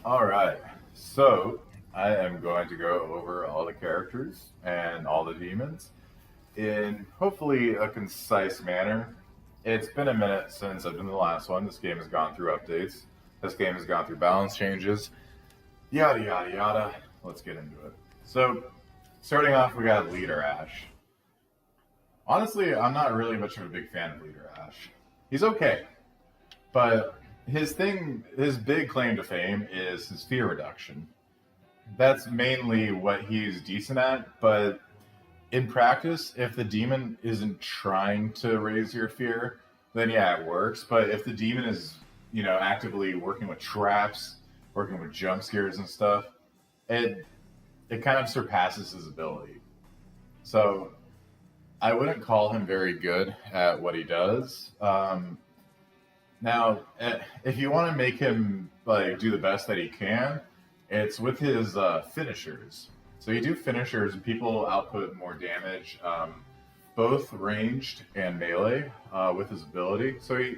Alright, so I am going to go over all the characters and all the demons in hopefully a concise manner. It's been a minute since I've done the last one. This game has gone through updates. This game has gone through balance changes. Yada yada yada. Let's get into it. So, starting off, we got Leader Ash. Honestly, I'm not really much of a big fan of Leader Ash. He's okay, but his big claim to fame is his fear reduction. That's mainly what he's decent at, but in practice, if the demon isn't trying to raise your fear, then yeah, it works. But if the demon is, actively working with traps, working with jump scares and stuff, it it kind of surpasses his ability. So I wouldn't call him very good at what he does. Now, if you want to make him like do the best that he can, it's with his finishers. So you do finishers, and people output more damage, both ranged and melee, with his ability. So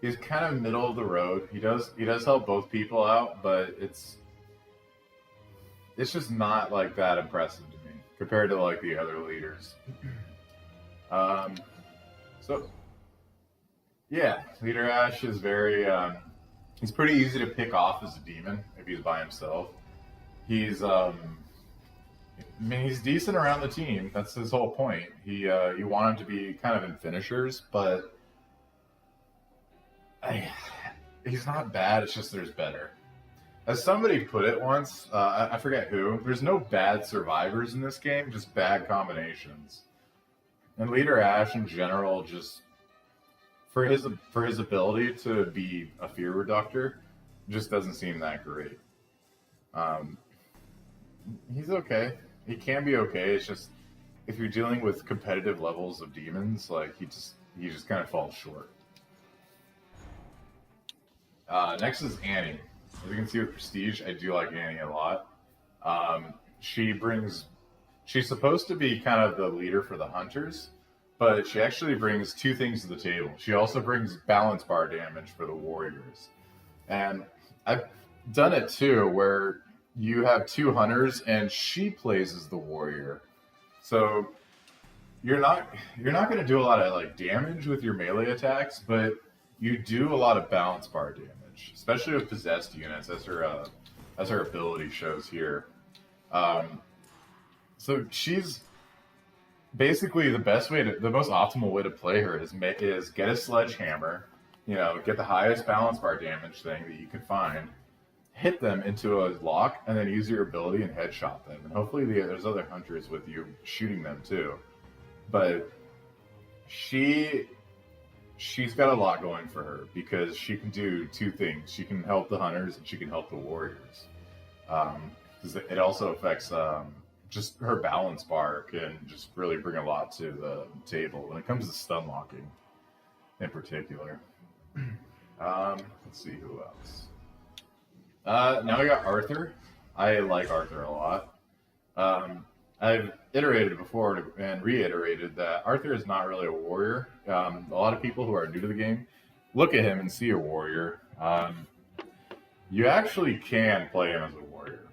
he's kind of middle of the road. He does help both people out, but it's just not like that impressive to me compared to like the other leaders. Um, so yeah, Leader Ash is very he's pretty easy to pick off as a demon if he's by himself. He's I mean, he's decent around the team. That's his whole point. You want him to be kind of in finishers, but I, he's not bad. It's just there's better. As somebody put it once, I forget who. There's no bad survivors in this game, just bad combinations. And Leader Ash in general, just for his ability to be a fear reductor, just doesn't seem that great. Um, he's okay. He can be okay. It's just if you're dealing with competitive levels of demons, like he just kind of falls short. Next is Annie. As you can see with Prestige, I do like Annie a lot. She brings. She's supposed to be kind of the leader for the hunters, but she actually brings two things to the table. She also brings balance bar damage for the warriors, and I've done it too, where you have two hunters and she plays as the warrior. So you're not going to do a lot of like damage with your melee attacks, but you do a lot of balance bar damage, especially with possessed units, as her ability shows here. Um, so she's basically the most optimal way to play her is get a sledgehammer, get the highest balance bar damage thing that you can find, hit them into a lock, and then use your ability and headshot them. And hopefully there's other hunters with you shooting them too. But she she's got a lot going for her because she can do two things. She can help the hunters and she can help the warriors. Um, 'Cause it also affects just her balance bar can just really bring a lot to the table when it comes to stun locking in particular. Let's see who else. Now we got Arthur. I like Arthur a lot. I've iterated before and reiterated that Arthur is not really a warrior. A lot of people who are new to the game look at him and see a warrior. You actually can play him as a warrior.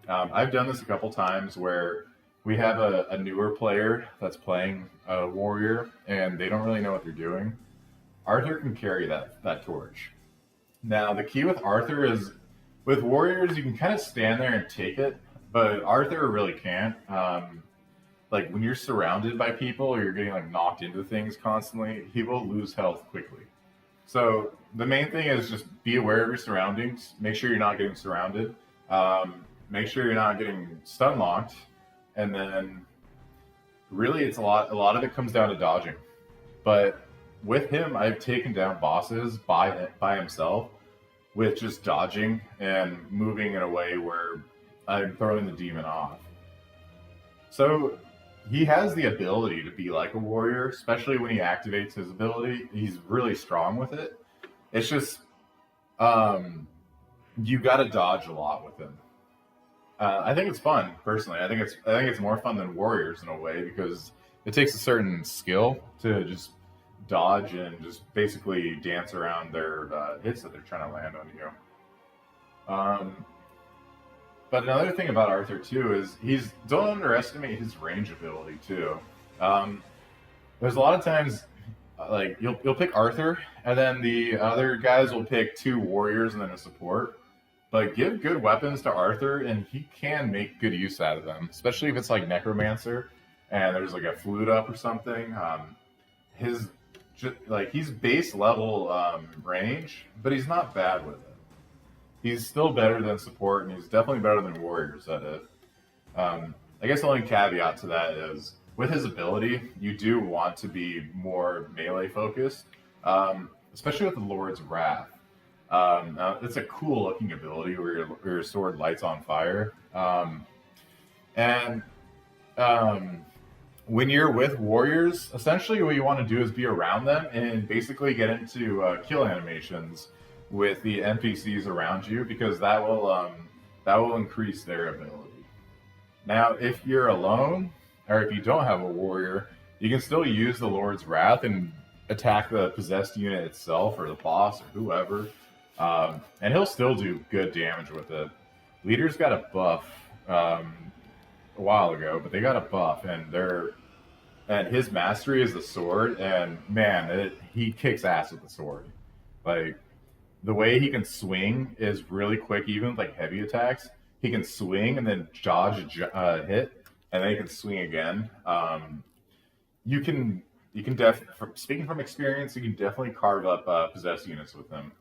I've done this a couple times where we have a newer player that's playing a warrior and they don't really know what they're doing. Arthur can carry that torch. Now, the key with Arthur is with warriors, you can kind of stand there and take it, but Arthur really can't. Like when you're surrounded by people or you're getting like knocked into things constantly, he will lose health quickly. So the main thing is just be aware of your surroundings. Make sure you're not getting surrounded. Make sure you're not getting stun locked, and then really it's a lot. A lot of it comes down to dodging. But with him, I've taken down bosses by himself with just dodging and moving in a way where I'm throwing the demon off. So he has the ability to be like a warrior, especially when he activates his ability. He's really strong with it. It's just um, you got to dodge a lot with him. I think it's fun personally. I think it's more fun than warriors in a way because it takes a certain skill to just dodge and just basically dance around their hits that they're trying to land on you. Um, but another thing about Arthur too is don't underestimate his range ability too. Um, there's a lot of times like you'll pick Arthur, and then the other guys will pick two warriors and then a support. But give good weapons to Arthur, and he can make good use out of them, especially if it's like Necromancer and there's like a flute up or something. His he's base level range, but he's not bad with it. He's still better than support, and he's definitely better than warriors at it. I guess the only caveat to that is with his ability, you do want to be more melee focused, especially with the Lord's Wrath. Now, it's a cool looking ability where your sword lights on fire. And when you're with warriors, essentially what you want to do is be around them and basically get into kill animations with the NPCs around you, because that will increase their ability. Now, if you're alone or if you don't have a warrior, you can still use the Lord's Wrath and attack the possessed unit itself or the boss or whoever, and he'll still do good damage with it. Leaders got a buff a while ago, but they got a buff, and his mastery is the sword, and man, he kicks ass with the sword. Like, the way he can swing is really quick, even with like heavy attacks. He can swing and then dodge a hit, and then he can swing again. You can speaking from experience, you can definitely carve up possessed units with him.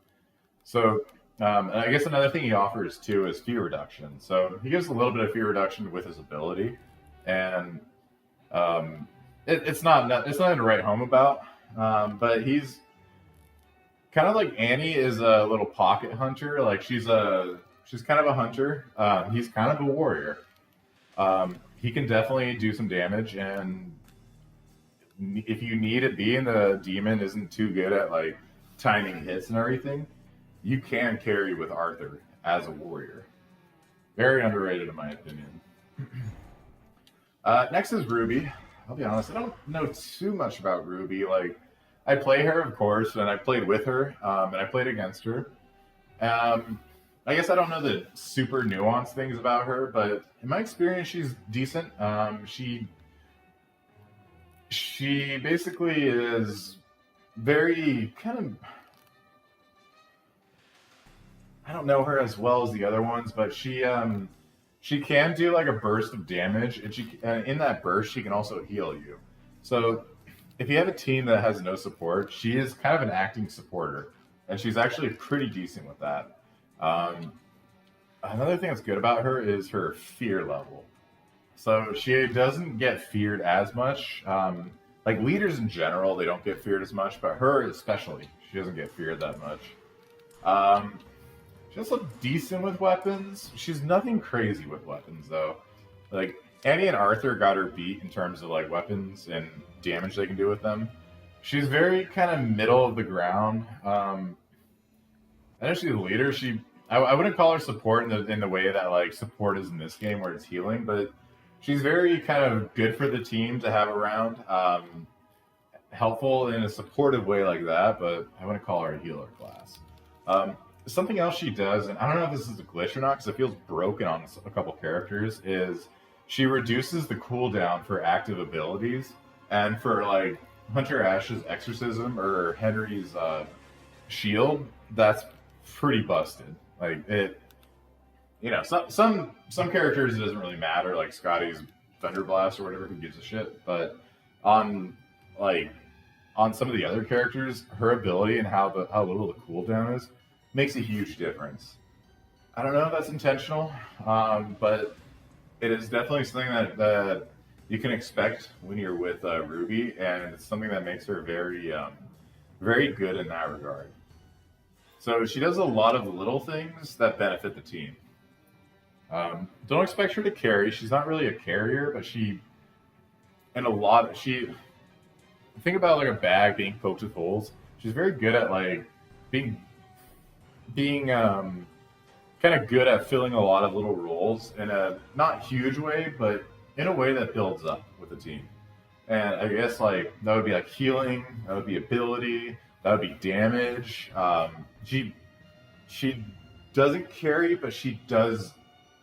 So, and I guess another thing he offers too is fear reduction. So he gives a little bit of fear reduction with his ability, and it's not nothing to write home about. But he's kind of like Annie is a little pocket hunter. Like she's kind of a hunter. He's kind of a warrior. He can definitely do some damage, and if you need it be and the demon isn't too good at like timing hits and everything, you can carry with Arthur as a warrior. Very underrated in my opinion. Next is Ruby. I'll be honest, I don't know too much about Ruby. Like, I play her, of course, and I played with her, and I played against her. I guess I don't know the super nuanced things about her, but in my experience, she's decent. She basically is very kind of. I don't know her as well as the other ones, but she can do like a burst of damage, and in that burst she can also heal you. So if you have a team that has no support, she is kind of an acting supporter, and she's actually pretty decent with that. Another thing that's good about her is her fear level. So she doesn't get feared as much. Like leaders in general, they don't get feared as much, but her especially, she doesn't get feared that much. She's also decent with weapons. She's nothing crazy with weapons though. Like Annie and Arthur got her beat in terms of like weapons and damage they can do with them. She's very kind of middle of the ground. I know she's a leader. I wouldn't call her support in the way that like support is in this game where it's healing, but she's very kind of good for the team to have around. Helpful in a supportive way like that, but I wouldn't call her a healer class. Something else she does, and I don't know if this is a glitch or not because it feels broken on a couple characters, is she reduces the cooldown for active abilities. And for like Hunter Ash's Exorcism or Henry's Shield, that's pretty busted. Like it, some characters it doesn't really matter, like Scotty's Thunder Blast or whatever, who gives a shit. But on some of the other characters, her ability and how little the cooldown is makes a huge difference. I don't know if that's intentional, but it is definitely something that you can expect when you're with Ruby, and it's something that makes her very, very good in that regard. So she does a lot of little things that benefit the team. Don't expect her to carry. She's not really a carrier, but think about like a bag being poked with holes. She's very good at like being kind of good at filling a lot of little roles in a not huge way, but in a way that builds up with the team. And I guess like that would be like healing, that would be ability, that would be damage. She doesn't carry, but she does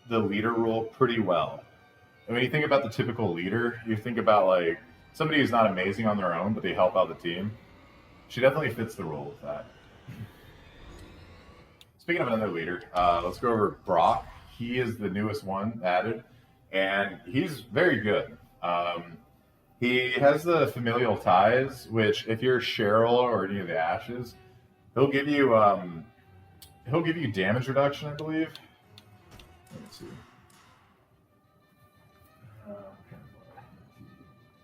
the leader role pretty well. And when you think about the typical leader, you think about like somebody who's not amazing on their own, but they help out the team. She definitely fits the role with that. Speaking of another leader, let's go over Brock. He is the newest one added, and he's very good. He has the familial ties, which if you're Cheryl or any of the Ashes, he'll give you damage reduction, I believe. Let's see.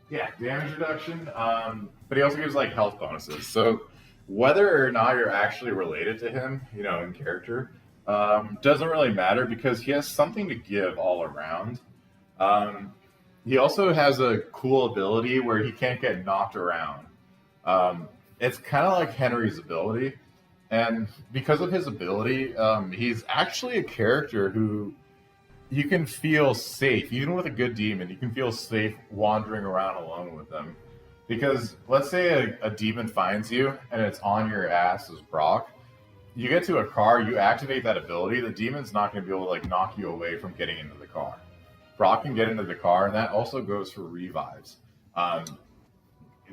Yeah, damage reduction. But he also gives like health bonuses. So whether or not you're actually related to him, in character, doesn't really matter because he has something to give all around. He also has a cool ability where he can't get knocked around. It's kind of like Henry's ability. And because of his ability, he's actually a character who you can feel safe. Even with a good demon, you can feel safe wandering around alone with them. Because let's say a demon finds you and it's on your ass as Brock. You get to a car, you activate that ability, the demon's not going to be able to like knock you away from getting into the car. Brock can get into the car, and that also goes for revives.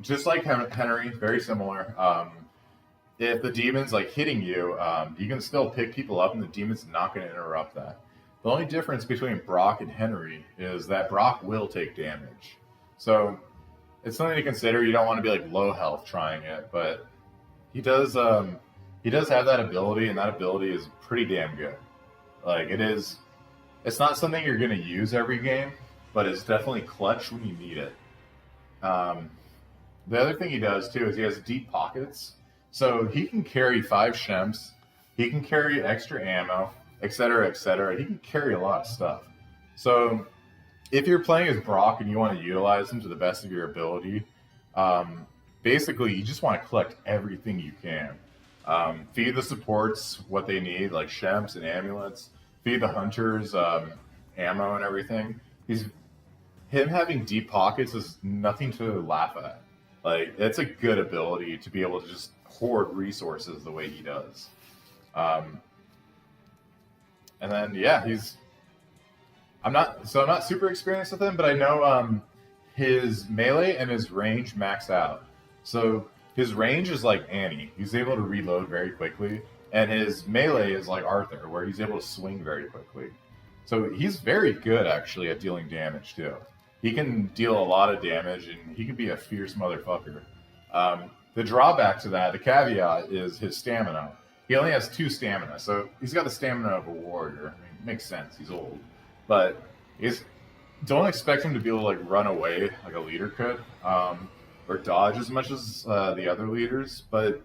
Just like Henry, very similar. If the demon's like hitting you, you can still pick people up, and the demon's not going to interrupt that. The only difference between Brock and Henry is that Brock will take damage. So it's something to consider. You don't want to be like low health trying it, but he does have that ability, and that ability is pretty damn good. Like it's not something you're going to use every game, but it's definitely clutch when you need it. The other thing he does too is he has deep pockets. So he can carry 5 shemps, he can carry extra ammo, etc., etc. He can carry a lot of stuff. So if you're playing as Brock and you want to utilize him to the best of your ability, basically you just want to collect everything you can. Feed the supports what they need, like shemps and amulets. Feed the hunters ammo and everything. Him having deep pockets is nothing to laugh at. Like, it's a good ability to be able to just hoard resources the way he does. And then I'm not super experienced with him, but I know his melee and his range max out. So his range is like Annie. He's able to reload very quickly. And his melee is like Arthur, where he's able to swing very quickly. So he's very good, actually, at dealing damage, too. He can deal a lot of damage, and he can be a fierce motherfucker. The drawback to that, the caveat, is his stamina. He only has 2 stamina, so he's got the stamina of a warrior. I mean, it makes sense. He's old. But don't expect him to be able to like run away like a leader could, or dodge as much as the other leaders. But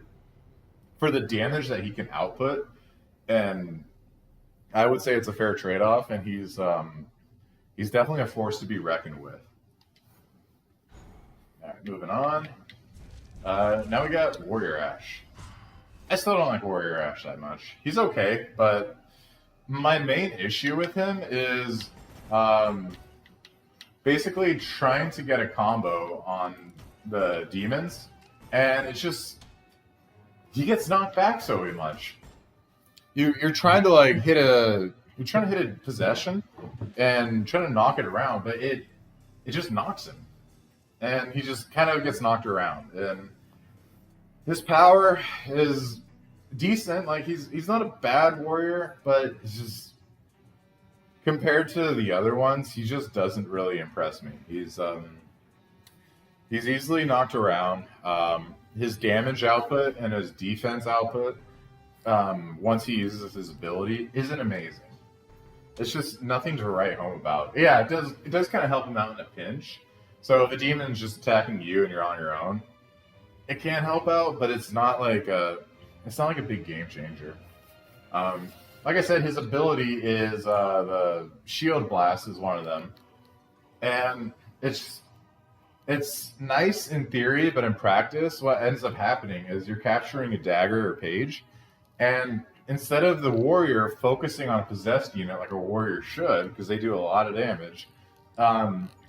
for the damage that he can output, and I would say it's a fair trade-off, and he's definitely a force to be reckoned with. All right, moving on. Now we got Warrior Ash. I still don't like Warrior Ash that much. He's okay, but my main issue with him is basically trying to get a combo on the demons, and it's just he gets knocked back so much. You're trying to like hit a possession and trying to knock it around, but it just knocks him, and he just kind of gets knocked around. And his power is decent. Like he's not a bad warrior, but it's just compared to the other ones, he just doesn't really impress me. He's easily knocked around. His damage output and his defense output, once he uses his ability, isn't amazing. It's just nothing to write home about. Yeah, it does kind of help him out in a pinch. So if a demon's just attacking you and you're on your own, it can help out, but it's not like a big game changer. Like I said, his ability is the Shield Blast is one of them, and it's nice in theory, but in practice, what ends up happening is you're capturing a dagger or page, and instead of the warrior focusing on a possessed unit like a warrior should, because they do a lot of damage,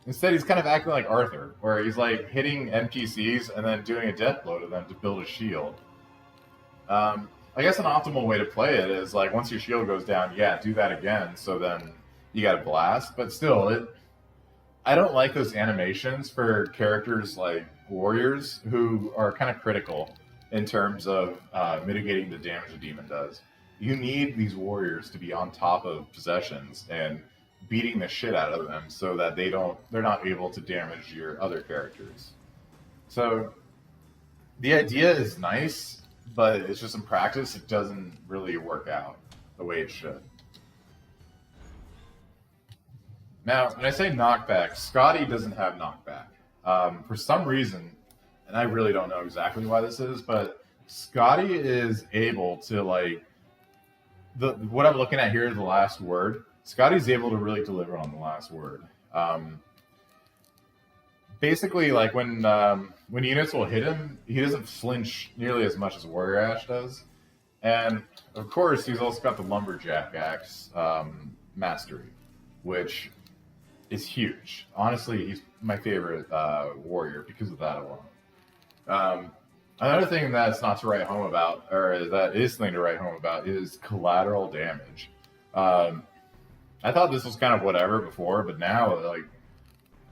instead he's kind of acting like Arthur, where he's like hitting NPCs and then doing a death blow to them to build a shield. I guess an optimal way to play it is like once your shield goes down, yeah, do that again. So then you got a blast, but still, I don't like those animations for characters like warriors who are kind of critical in terms of mitigating the damage a demon does. You need these warriors to be on top of possessions and beating the shit out of them so that they're not able to damage your other characters. So the idea is nice, but it's just in practice it doesn't really work out the way it should. Now, when I say knockback, Scotty doesn't have knockback. For some reason, and I really don't know exactly why this is, but Scotty is able to what I'm looking at here is the last word. Scotty's able to really deliver on the last word. Basically, like when units will hit him, he doesn't flinch nearly as much as Warrior Ash does. And of course, he's also got the Lumberjack Axe mastery, which is huge. Honestly, he's my favorite warrior because of that alone. Another thing that's not to write home about, or that is something to write home about, is collateral damage. I thought this was kind of whatever before, but now, like,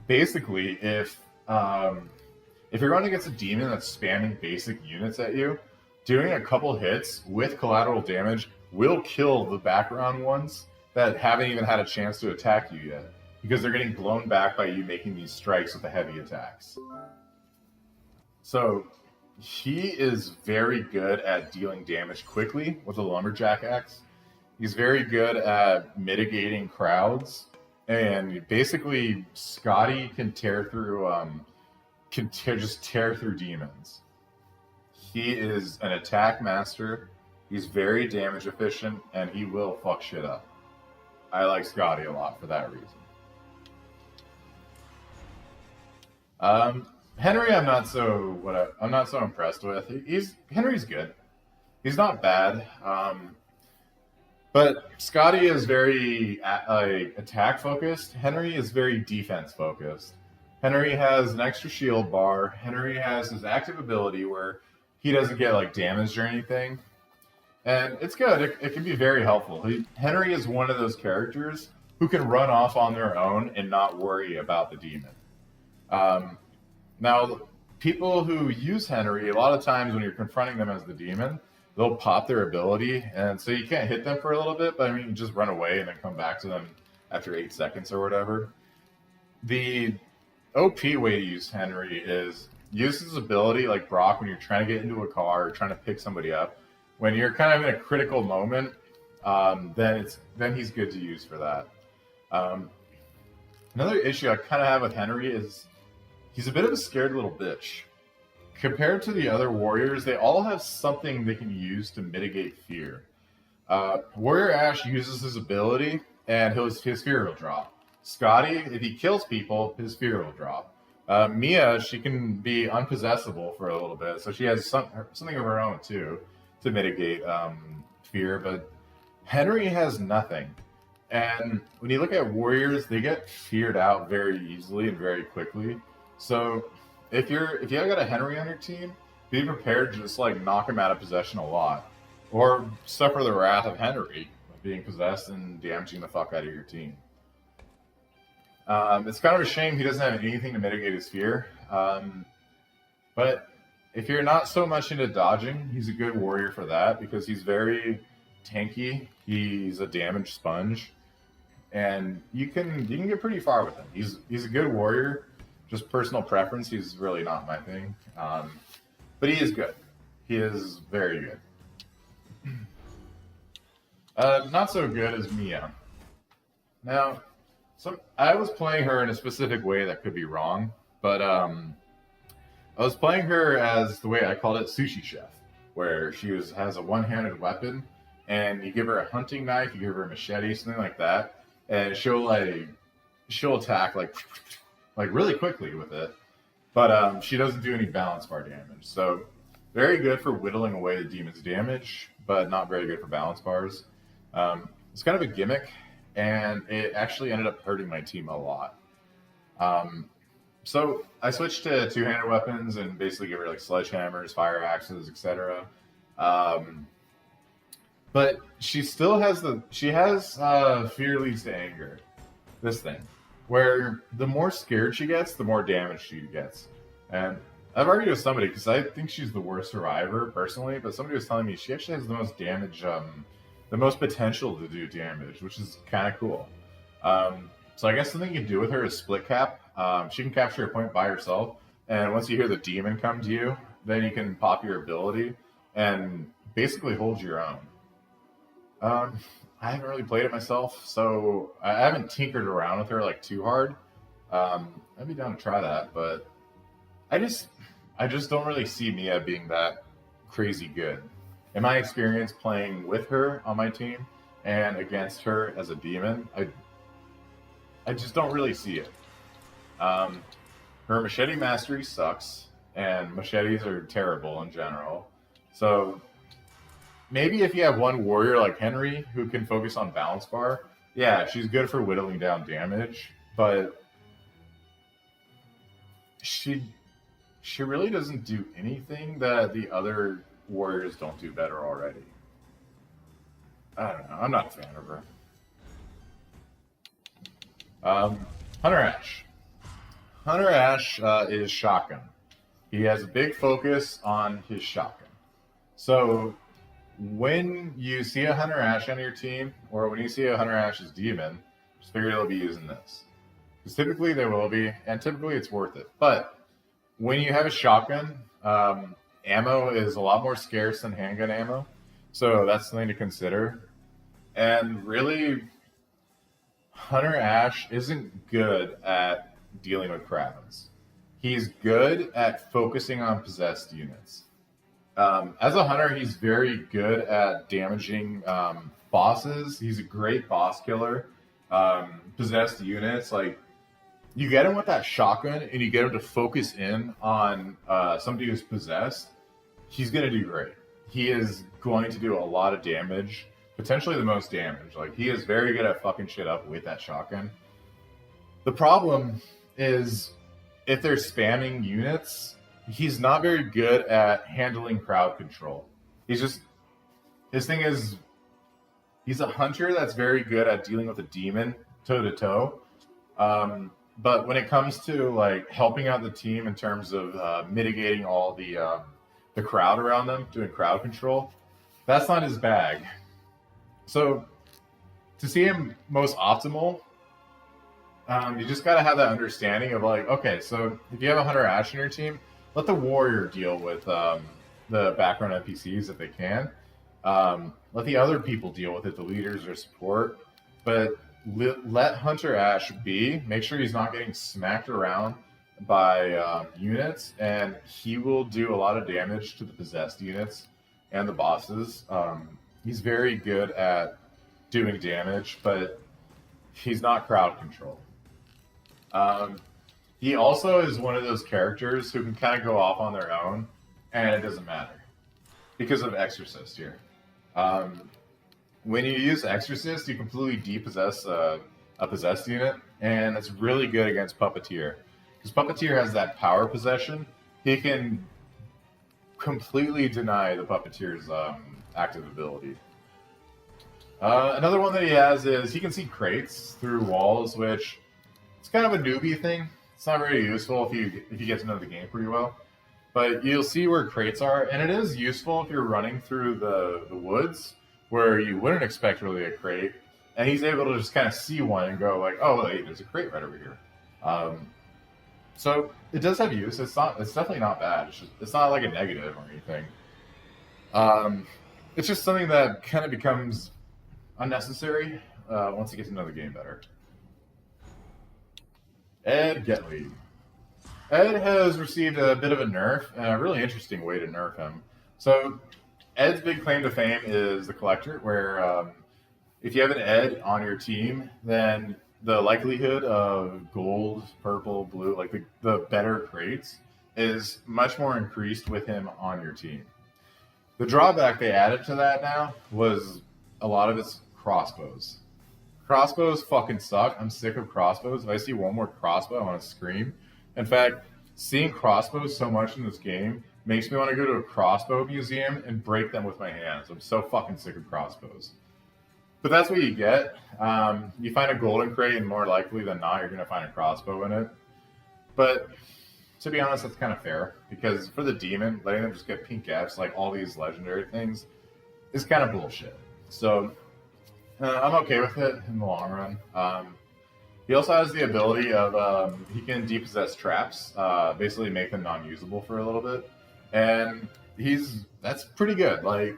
basically, if you're going against a demon that's spamming basic units at you, doing a couple hits with collateral damage will kill the background ones that haven't even had a chance to attack you yet, because they're getting blown back by you making these strikes with the heavy attacks. So he is very good at dealing damage quickly with a Lumberjack Axe. He's very good at mitigating crowds, and basically Scotty can tear through just tear through demons. He is an attack master. He's very damage efficient, and he will fuck shit up. I like Scotty a lot for that reason. Henry, I'm not so impressed with. Henry's good. He's not bad. But Scotty is very attack focused. Henry is very defense focused. Henry has an extra shield bar. Henry has his active ability where he doesn't get like damaged or anything, and it's good. It can be very helpful. Henry is one of those characters who can run off on their own and not worry about the demon. Now, people who use Henry, a lot of times when you're confronting them as the demon, they'll pop their ability, and so you can't hit them for a little bit, but I mean, you just run away and then come back to them after 8 seconds or whatever. The OP way to use Henry is use his ability like Brock when you're trying to get into a car or trying to pick somebody up. When you're kind of in a critical moment, then he's good to use for that. Another issue I kind of have with Henry is he's a bit of a scared little bitch. Compared to the other warriors, they all have something they can use to mitigate fear. Warrior Ash uses his ability, and his fear will drop. Scotty, if he kills people, his fear will drop. Mia, she can be unpossessable for a little bit, so she has something of her own too to mitigate fear. But Henry has nothing. And when you look at warriors, they get feared out very easily and very quickly. So if you got a Henry on your team, be prepared to just like knock him out of possession a lot, or suffer the wrath of Henry being possessed and damaging the fuck out of your team. It's kind of a shame he doesn't have anything to mitigate his fear. But if you're not so much into dodging, he's a good warrior for that because he's very tanky. He's a damage sponge, and you can get pretty far with him. He's a good warrior. Just personal preference, he's really not my thing. But he is good. He is very good. Not so good as Mia. Now, I was playing her in a specific way that could be wrong, but I was playing her as the way I called it, Sushi Chef, where she has a one-handed weapon, and you give her a hunting knife, you give her a machete, something like that, and she'll attack like really quickly with it, but she doesn't do any balance bar damage. So very good for whittling away the demon's damage, but not very good for balance bars. It's kind of a gimmick, and it actually ended up hurting my team a lot. So I switched to two-handed weapons and basically give her like sledgehammers, fire axes, etc. But she still has fear leads to anger. This thing, where the more scared she gets, the more damage she gets. And I've argued with somebody because I think she's the worst survivor personally, but somebody was telling me she actually has the most damage, the most potential to do damage, which is kind of cool. So I guess something you can do with her is split cap. She can capture a point by herself, and once you hear the demon come to you, then you can pop your ability and basically hold your own. I haven't really played it myself, so I haven't tinkered around with her like too hard. I'd be down to try that, but I just don't really see Mia being that crazy good. In my experience playing with her on my team and against her as a demon, I just don't really see it. Her machete mastery sucks, and machetes are terrible in general. So maybe if you have one warrior like Henry who can focus on balance bar, yeah, she's good for whittling down damage, but she really doesn't do anything that the other warriors don't do better already. I don't know. I'm not a fan of her. Hunter Ash. Hunter Ash is shotgun. He has a big focus on his shotgun. So when you see a Hunter Ash on your team, or when you see a Hunter Ash's demon, just figure they'll be using this. Because typically they will be, and typically it's worth it. But when you have a shotgun, ammo is a lot more scarce than handgun ammo. So that's something to consider. And really, Hunter Ash isn't good at dealing with Kravens. He's good at focusing on possessed units. As a hunter, he's very good at damaging bosses. He's a great boss killer. Possessed units, like, you get him with that shotgun and you get him to focus in on somebody who's possessed, he's going to do great. He is going to do a lot of damage, potentially the most damage. Like, he is very good at fucking shit up with that shotgun. The problem is, if they're spamming units, he's not very good at handling crowd control. His thing is, he's a hunter that's very good at dealing with a demon toe to toe. But when it comes to like helping out the team in terms of mitigating all the crowd around them, doing crowd control, that's not his bag. So to see him most optimal, you just got to have that understanding of like, okay, so if you have a Hunter Ash in your team, let the warrior deal with the background NPCs if they can. Let the other people deal with it, the leaders or support. But let Hunter Ash be. Make sure he's not getting smacked around by units, and he will do a lot of damage to the possessed units and the bosses. He's very good at doing damage, but he's not crowd control. He also is one of those characters who can kind of go off on their own, and it doesn't matter because of Exorcist here. When you use Exorcist, you completely depossess a possessed unit, and it's really good against Puppeteer. Because Puppeteer has that power possession, he can completely deny the Puppeteer's active ability. Another one that he has is he can see crates through walls, which it's kind of a newbie thing. It's not very useful if you get to know the game pretty well. But you'll see where crates are, and it is useful if you're running through the woods where you wouldn't expect really a crate, and he's able to just kind of see one and go like, oh, wait, there's a crate right over here. So it does have use. It's definitely not bad. It's not like a negative or anything. It's just something that kind of becomes unnecessary once you get to know the game better. Ed Getley. Ed has received a bit of a nerf, and a really interesting way to nerf him. So Ed's big claim to fame is the Collector, where if you have an Ed on your team, then the likelihood of gold, purple, blue, like the better crates, is much more increased with him on your team. The drawback they added to that now was a lot of it's crossbows. Crossbows fucking suck. I'm sick of crossbows. If I see one more crossbow, I want to scream. In fact, seeing crossbows so much in this game makes me want to go to a crossbow museum and break them with my hands. I'm so fucking sick of crossbows. But that's what you get. You find a golden crate, and more likely than not, you're going to find a crossbow in it. But to be honest, that's kind of fair, because for the demon, letting them just get pink Fs like all these legendary things is kind of bullshit. So I'm okay with it in the long run. He also has the ability of he can depossess traps, basically make them non-usable for a little bit, and that's pretty good. Like,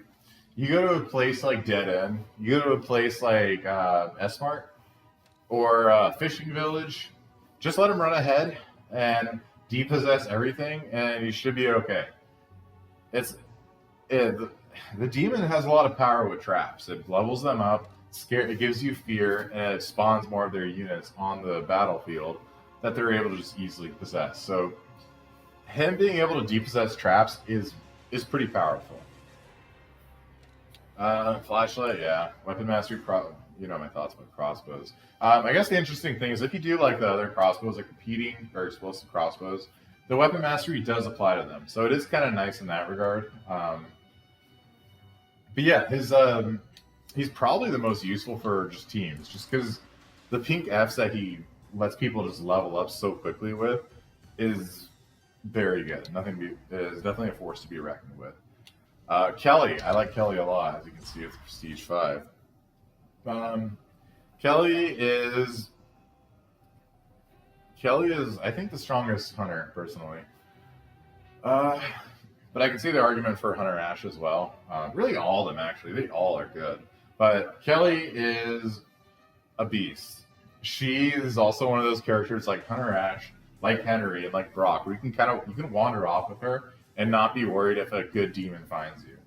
you go to a place like Dead End, you go to a place like S-Mart or Fishing Village, just let him run ahead and depossess everything, and you should be okay. The demon has a lot of power with traps. It levels them up, it gives you fear, and it spawns more of their units on the battlefield that they're able to just easily possess. So him being able to depossess traps is pretty powerful. Flashlight, yeah. Weapon mastery, you know my thoughts about crossbows. I guess the interesting thing is if you do like the other crossbows, like competing or explosive crossbows, the weapon mastery does apply to them. So it is kind of nice in that regard. But yeah, he's probably the most useful for just teams, just because the pink Fs that he lets people just level up so quickly with is very good. Is definitely a force to be reckoned with. Kelly, I like Kelly a lot, as you can see with Prestige 5. Kelly is, I think, the strongest hunter, personally. But I can see the argument for Hunter Ash as well. Really all of them, actually. They all are good. But Kelly is a beast. She is also one of those characters like Hunter Ash, like Henry, and like Brock, where you can wander off with her and not be worried if a good demon finds you.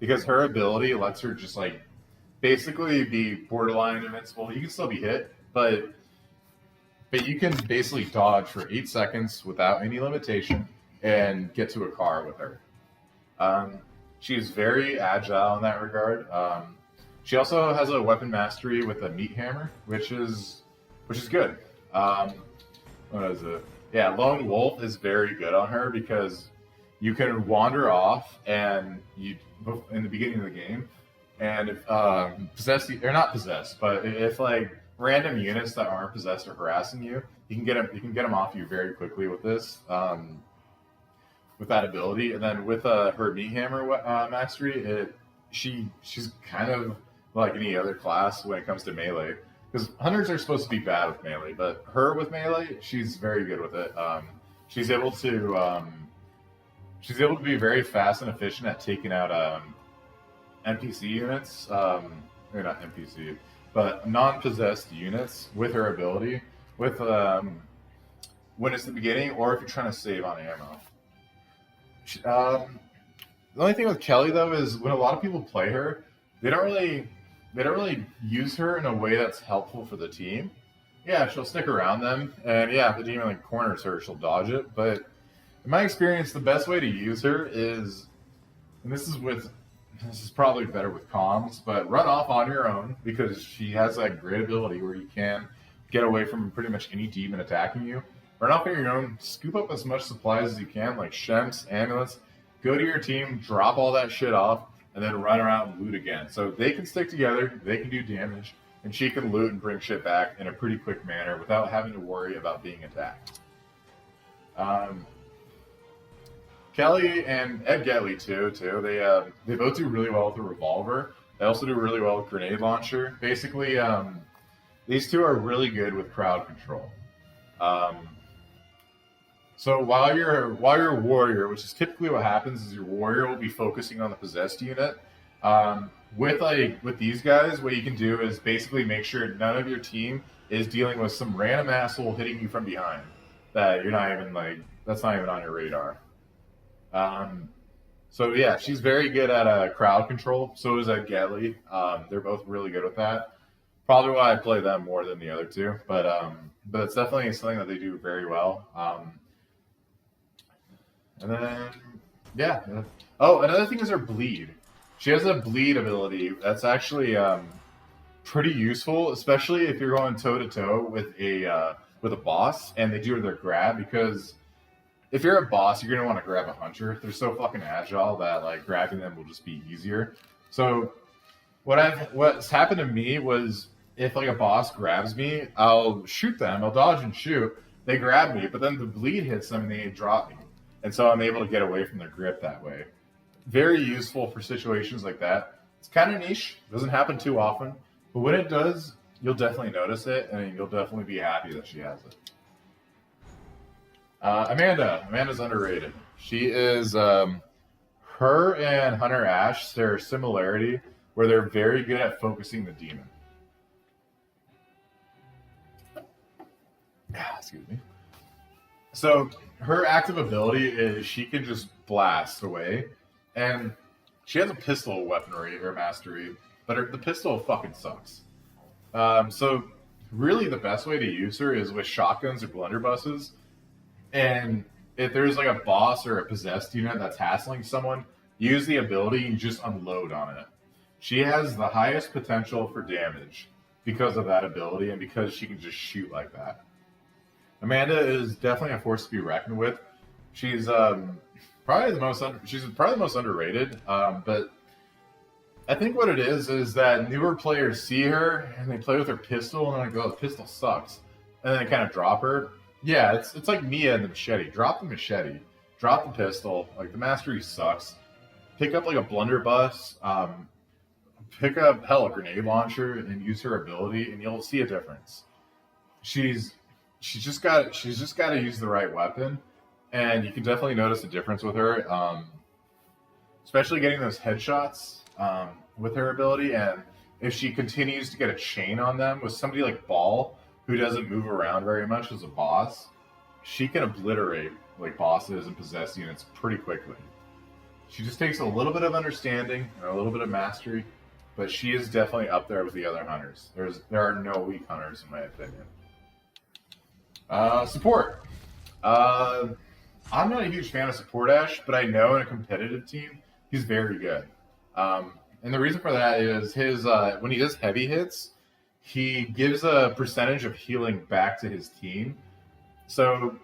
Because her ability lets her just like basically be borderline invincible. You can still be hit, but you can basically dodge for 8 seconds without any limitation and get to a car with her. She's very agile in that regard. She also has a weapon mastery with a meat hammer, which is good. What is it? Yeah, Lone Wolf is very good on her because you can wander off and in the beginning of the game, and if not possessed, but if like random units that aren't possessed are harassing you, you can get them off you very quickly with this. With that ability, and then with her meat hammer mastery, she's kind of like any other class when it comes to melee. Because hunters are supposed to be bad with melee, but her with melee, she's very good with it. She's able to be very fast and efficient at taking out NPC units. Not NPC, but non-possessed units with her ability. With when it's the beginning, or if you're trying to save on ammo. The only thing with Kelly though is when a lot of people play her, they don't really use her in a way that's helpful for the team. Yeah, she'll stick around them, and yeah, if the demon like corners her, she'll dodge it. But in my experience, the best way to use her is, and this is probably better with comms, but run off on your own, because she has that great ability where you can get away from pretty much any demon attacking you. Run off on your own, scoop up as much supplies as you can, like Shems, ambulance, go to your team, drop all that shit off, and then run around and loot again. So they can stick together, they can do damage, and she can loot and bring shit back in a pretty quick manner without having to worry about being attacked. Kelly and Ed Getley too. They both do really well with the revolver. They also do really well with grenade launcher. Basically, these two are really good with crowd control. So while you're a warrior, which is typically what happens, is your warrior will be focusing on the possessed unit. With these guys, what you can do is basically make sure none of your team is dealing with some random asshole hitting you from behind that that's not even on your radar. So yeah, she's very good at crowd control. So is Ed Getley. They're both really good with that. Probably why I play them more than the other two, but it's definitely something that they do very well. And then, yeah. Oh, another thing is her bleed. She has a bleed ability that's actually pretty useful, especially if you're going toe to toe with a boss and they do their grab, because if you're a boss, you're gonna want to grab a hunter. They're so fucking agile that like grabbing them will just be easier. So what's happened to me was if like a boss grabs me, I'll shoot them, I'll dodge and shoot. They grab me, but then the bleed hits them and they drop me, and so I'm able to get away from their grip that way. Very useful for situations like that. It's kind of niche, doesn't happen too often, but when it does, you'll definitely notice it, and you'll definitely be happy that she has it. Amanda's underrated. She is her and Hunter Ash. Their similarity where they're very good at focusing the demon. Excuse me. So her active ability is she can just blast away, and she has a pistol weaponry or mastery, but the pistol fucking sucks. So really the best way to use her is with shotguns or blunderbusses. And if there's like a boss or a possessed unit that's hassling someone, use the ability and just unload on it. She has the highest potential for damage because of that ability and because she can just shoot like that. Amanda is definitely a force to be reckoned with. She's probably the most underrated. But I think what it is that newer players see her and they play with her pistol and they go, "The pistol sucks," and then they kind of drop her. Yeah, it's like Mia and the machete. Drop the machete. Drop the pistol. Like, the mastery sucks. Pick up like a blunderbuss. Pick up a grenade launcher and use her ability, and you'll see a difference. She's just got to use the right weapon, and you can definitely notice a difference with her. Especially getting those headshots with her ability, and if she continues to get a chain on them with somebody like Ball, who doesn't move around very much as a boss, she can obliterate like bosses and possessed units pretty quickly. She just takes a little bit of understanding and a little bit of mastery, but she is definitely up there with the other hunters. There are no weak hunters in my opinion. Support. I'm not a huge fan of Support Ash, but I know in a competitive team he's very good. And the reason for that is his when he does heavy hits, he gives a percentage of healing back to his team. So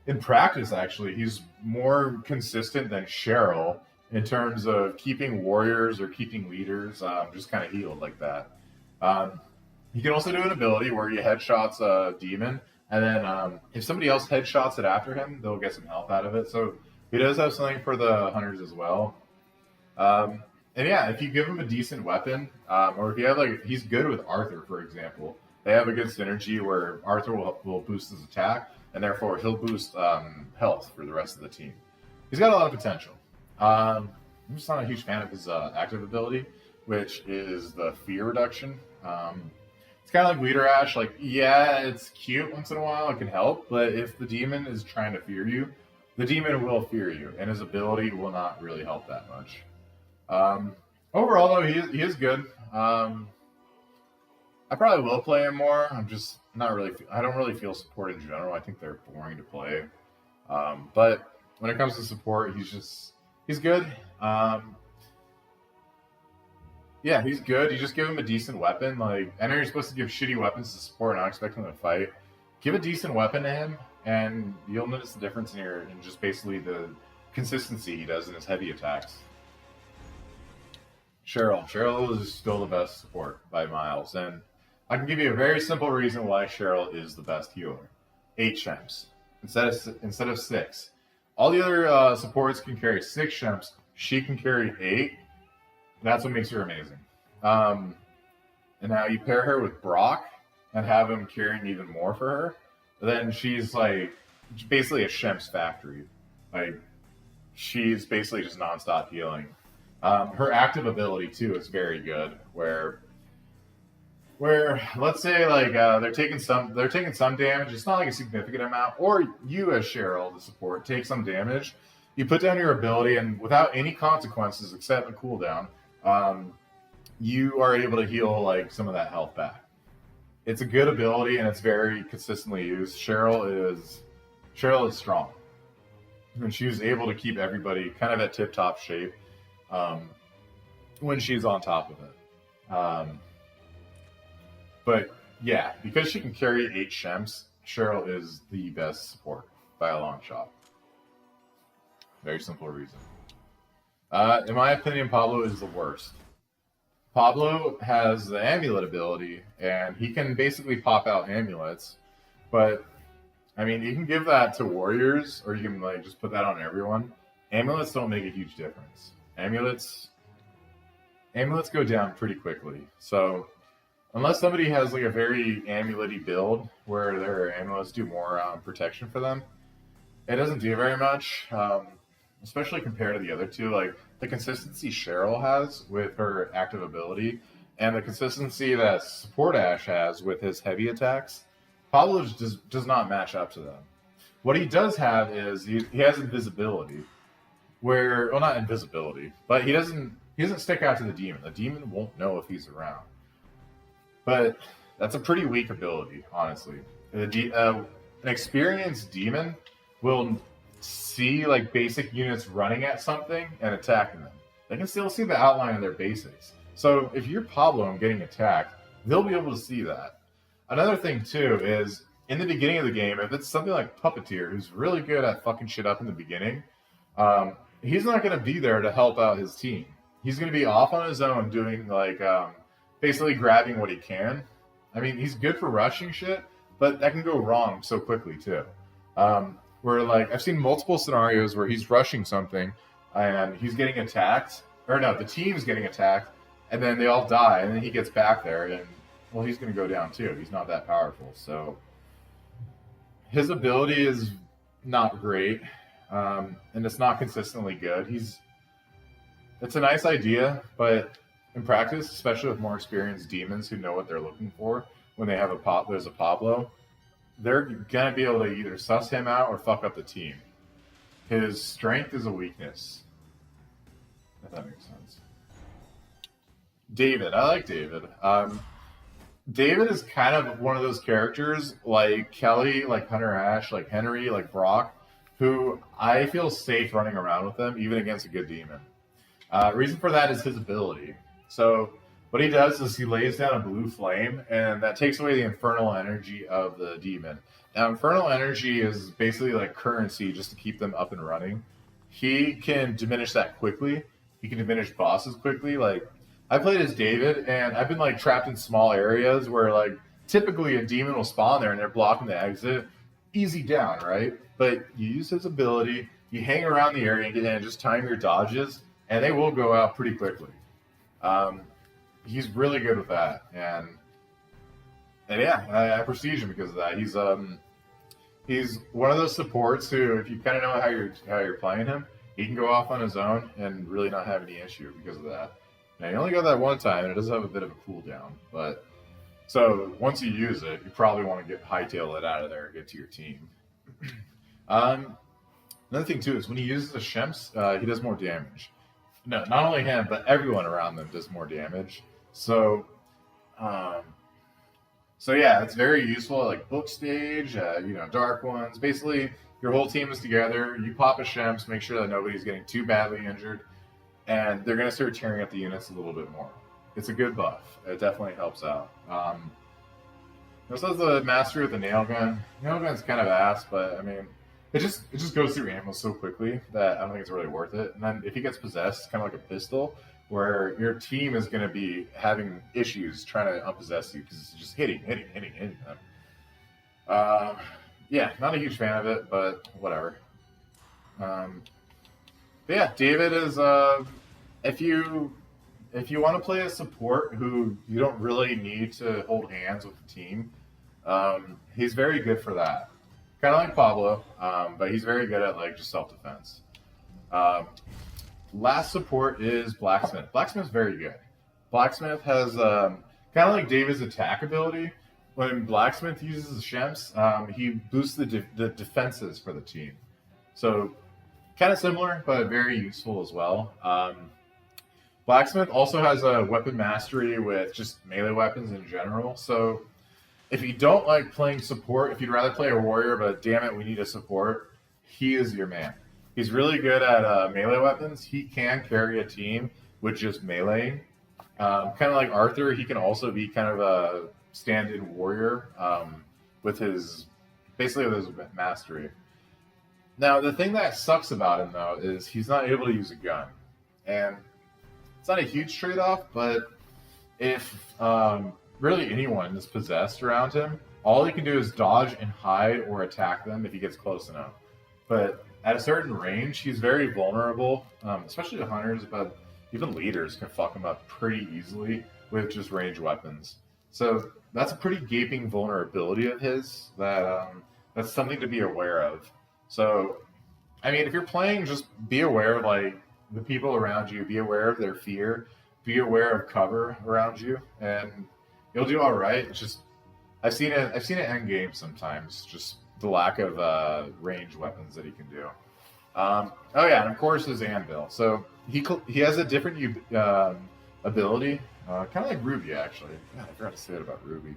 in practice, actually, he's more consistent than Cheryl in terms of keeping warriors or keeping leaders just kind of healed like that. You can also do an ability where you headshots a demon, and then if somebody else headshots it after him, they'll get some health out of it. So he does have something for the hunters as well. And yeah, if you give him a decent weapon, or if you have he's good with Arthur, for example. They have a good synergy where Arthur will boost his attack, and therefore he'll boost health for the rest of the team. He's got a lot of potential. I'm just not a huge fan of his active ability, which is the fear reduction. It's kind of like Leader Ash. Like, yeah, it's cute once in a while. It can help, but if the demon is trying to fear you, the demon will fear you, and his ability will not really help that much. Overall, though, he is good. I probably will play him more. I'm just not really. I don't really feel support in general. I think they're boring to play. But when it comes to support, he's good. Yeah, he's good. You just give him a decent weapon. Like, I know you're supposed to give shitty weapons to support and not expect him to fight. Give a decent weapon to him, and you'll notice the difference in just basically the consistency he does in his heavy attacks. Cheryl is still the best support by miles, and I can give you a very simple reason why Cheryl is the best healer. 8 Shems instead of 6. All the other supports can carry 6 Shems. She can carry 8. That's what makes her amazing. And now you pair her with Brock and have him carrying even more for her, then she's like basically a Shems factory. Like, she's basically just nonstop healing. Her active ability too is very good. Where let's say they're taking some damage. It's not like a significant amount. Or you as Cheryl, the support, take some damage. You put down your ability, and without any consequences except a cooldown, you are able to heal some of that health back. It's a good ability, and it's very consistently used. Cheryl is strong, and she's able to keep everybody kind of at tip-top shape when she's on top of it. But yeah, because she can carry 8 Shems, Cheryl is the best support by a long shot. Very simple reason. In my opinion, Pablo is the worst. Pablo has the amulet ability, and he can basically pop out amulets. But I mean, you can give that to warriors, or you can like just put that on everyone. Amulets don't make a huge difference. Amulets go down pretty quickly. So unless somebody has like a very amulet-y build where their amulets do more protection for them, it doesn't do very much. Especially compared to the other two, like the consistency Cheryl has with her active ability, and the consistency that Support Ash has with his heavy attacks. Pablo just does not match up to them. What he does have is he has invisibility, where well not invisibility, but he doesn't stick out to the demon. The demon won't know if he's around. But that's a pretty weak ability, honestly. An experienced demon will see like basic units running at something and attacking them. They can still see the outline of their basics. So if you're Pablo and getting attacked, they'll be able to see that. Another thing too is in the beginning of the game, if it's something like Puppeteer, who's really good at fucking shit up in the beginning, he's not going to be there to help out his team. He's going to be off on his own doing like basically grabbing what he can. I mean, he's good for rushing shit, but that can go wrong so quickly too. Where like I've seen multiple scenarios where he's rushing something and he's getting attacked, or no, the team's getting attacked, and then they all die, and then he gets back there, and well, he's going to go down too. He's not that powerful, so his ability is not great, and it's not consistently good. It's a nice idea, but in practice, especially with more experienced demons who know what they're looking for, when they have there's a Pablo, they're gonna be able to either suss him out or fuck up the team. His strength is a weakness. If that makes sense. David, I like David. David is kind of one of those characters like Kelly, like Hunter Ash, like Henry, like Brock, who I feel safe running around with them, even against a good demon. Reason for that is his ability. So what he does is he lays down a blue flame, and that takes away the infernal energy of the demon. Now, infernal energy is basically like currency just to keep them up and running. He can diminish that quickly. He can diminish bosses quickly. Like, I played as David, and I've been like trapped in small areas where like typically a demon will spawn there and they're blocking the exit. Easy down, right? But you use his ability, you hang around the area and just time your dodges, and they will go out pretty quickly. He's really good with that, and yeah, I prestige him because of that. He's one of those supports who, if you kind of know how you're playing him, he can go off on his own and really not have any issue because of that. Now, you only got that one time, and it does have a bit of a cooldown, but so once you use it, you probably want to hightail it out of there and get to your team. Another thing too is when he uses the Shemps, he does more damage. No, not only him, but everyone around them does more damage. So yeah, it's very useful at like book stage, dark ones. Basically, your whole team is together. You pop a Shemps, make sure that nobody's getting too badly injured, and they're going to start tearing up the units a little bit more. It's a good buff. It definitely helps out. This is the mastery with the nail gun. Nail gun's kind of ass, but I mean, it just goes through ammo so quickly that I don't think it's really worth it. And then if he gets possessed, it's kind of like a pistol, where your team is going to be having issues trying to unpossess you because it's just hitting them. Yeah, not a huge fan of it, but whatever. But yeah, David is if you want to play a support who you don't really need to hold hands with the team, he's very good for that. Kind of like Pablo, but he's very good at like just self-defense. Last support is Blacksmith. Blacksmith's very good. Blacksmith has kind of like David's attack ability. When Blacksmith uses the Shemps, he boosts the defenses for the team. So kind of similar, but very useful as well. Blacksmith also has a weapon mastery with just melee weapons in general. So if you don't like playing support, if you'd rather play a warrior, but damn it, we need a support, he is your man. He's really good at melee weapons. He can carry a team with just meleeing. Kind of like Arthur, he can also be kind of a stand-in warrior with his mastery. Now, the thing that sucks about him, though, is he's not able to use a gun. And it's not a huge trade-off, but if really anyone is possessed around him, all he can do is dodge and hide or attack them if he gets close enough. But at a certain range, he's very vulnerable, especially to hunters, but even leaders can fuck him up pretty easily with just ranged weapons. So that's a pretty gaping vulnerability of his that's something to be aware of. So, I mean, if you're playing, just be aware of like the people around you, be aware of their fear, be aware of cover around you, and you'll do all right. It's just I've seen it end game sometimes, just the lack of ranged weapons that he can do. Oh yeah, and of course his anvil. So he has a different ability, kind of like Ruby actually. God, I forgot to say it about Ruby.